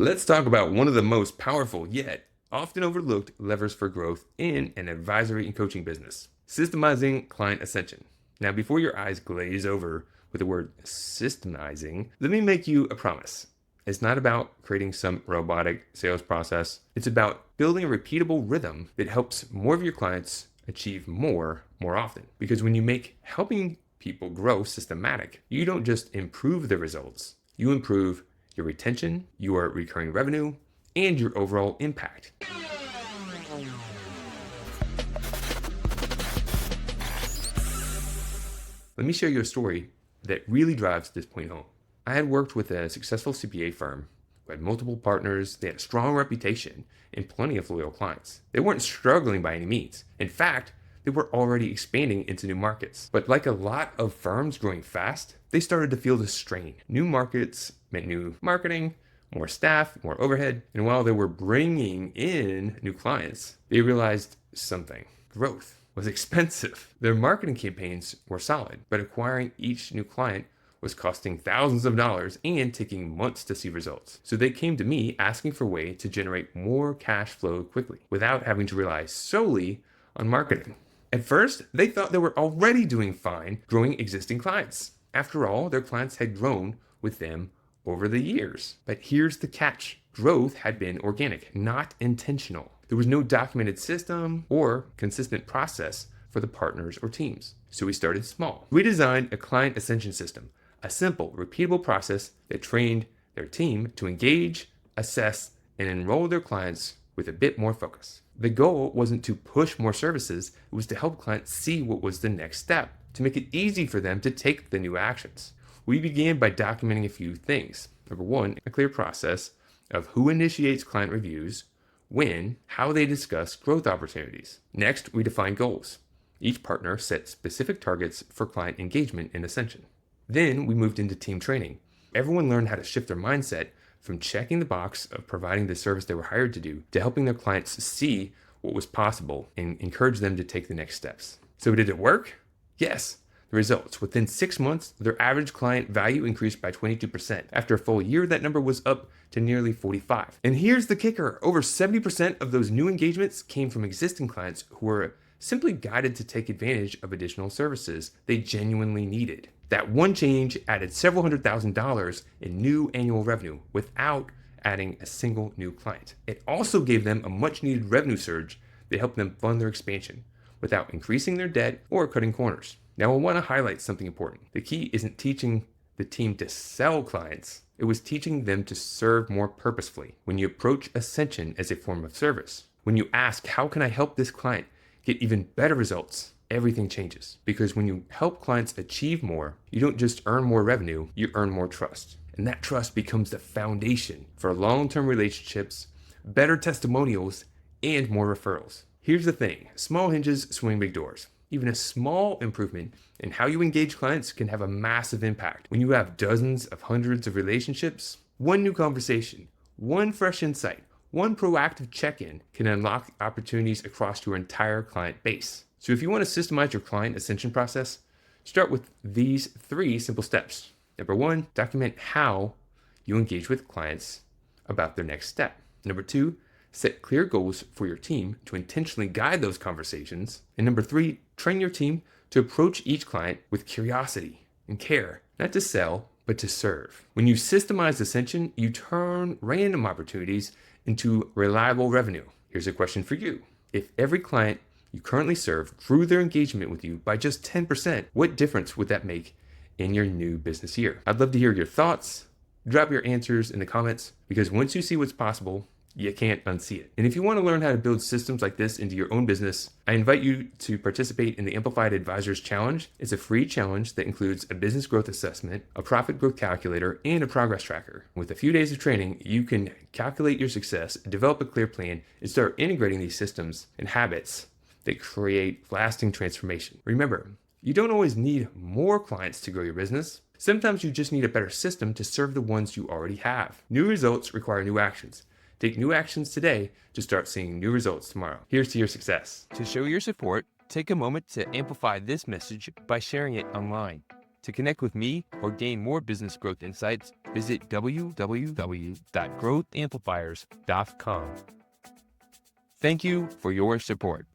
Let's talk about one of the most powerful yet often overlooked levers for growth in an advisory and coaching business: systemizing client ascension. Now, before your eyes glaze over with the word systemizing, let me make you a promise. It's not about creating some robotic sales process. It's about building a repeatable rhythm that helps more of your clients achieve more often. Because when you make helping people grow systematic, you don't just improve the results, you improve your retention, your recurring revenue, and your overall impact. Let me share you a story that really drives this point home. I had worked with a successful CPA firm who had multiple partners. They had a strong reputation and plenty of loyal clients. They weren't struggling by any means. In fact, they were already expanding into new markets. But like a lot of firms growing fast, they started to feel the strain. New markets meant new marketing, more staff, more overhead. And while they were bringing in new clients, they realized something: growth was expensive. Their marketing campaigns were solid, but acquiring each new client was costing thousands of dollars and taking months to see results. So they came to me asking for a way to generate more cash flow quickly without having to rely solely on marketing. At first, they thought they were already doing fine growing existing clients. After all, their clients had grown with them over the years. But here's the catch: growth had been organic, not intentional. There was no documented system or consistent process for the partners or teams. So we started small. We designed a client ascension system, a simple, repeatable process that trained their team to engage, assess, and enroll their clients with a bit more focus. The goal wasn't to push more services, it was to help clients see what was the next step, to make it easy for them to take the new actions. We began by documenting a few things. Number one, a clear process of who initiates client reviews, when, how they discuss growth opportunities. Next, we defined goals. Each partner set specific targets for client engagement in Ascension. Then we moved into team training. Everyone learned how to shift their mindset from checking the box of providing the service they were hired to do to helping their clients see what was possible and encourage them to take the next steps. So did it work? Yes. The results: within 6 months, their average client value increased by 22%. After a full year, that number was up to nearly 45. And here's the kicker: over 70% of those new engagements came from existing clients who were simply guided to take advantage of additional services they genuinely needed. That one change added several $100,000 in new annual revenue without adding a single new client. It also gave them a much needed revenue surge that helped them fund their expansion without increasing their debt or cutting corners. Now, I want to highlight something important. The key isn't teaching the team to sell clients. It was teaching them to serve more purposefully. When you approach Ascension as a form of service, when you ask, how can I help this client get even better results, everything changes. Because when you help clients achieve more, you don't just earn more revenue, you earn more trust. And that trust becomes the foundation for long-term relationships, better testimonials, and more referrals. Here's the thing: small hinges swing big doors. Even a small improvement in how you engage clients can have a massive impact. When you have dozens of hundreds of relationships, one new conversation, one fresh insight, one proactive check-in can unlock opportunities across your entire client base. So if you want to systemize your client ascension process, start with these 3 simple steps. Number 1, document how you engage with clients about their next step. Number 2, set clear goals for your team to intentionally guide those conversations. And number 3, train your team to approach each client with curiosity and care, not to sell, but to serve. When you systemize Ascension, you turn random opportunities into reliable revenue. Here's a question for you: if every client you currently serve grew their engagement with you by just 10%, what difference would that make in your new business year? I'd love to hear your thoughts. Drop your answers in the comments, because once you see what's possible, you can't unsee it. And if you want to learn how to build systems like this into your own business, I invite you to participate in the Amplified Advisors Challenge. It's a free challenge that includes a business growth assessment, a profit growth calculator, and a progress tracker. With a few days of training, you can calculate your success, develop a clear plan, and start integrating these systems and habits that create lasting transformation. Remember, you don't always need more clients to grow your business. Sometimes you just need a better system to serve the ones you already have. New results require new actions. Take new actions today to start seeing new results tomorrow. Here's to your success. To show your support, take a moment to amplify this message by sharing it online. To connect with me or gain more business growth insights, visit www.growthamplifiers.com. Thank you for your support.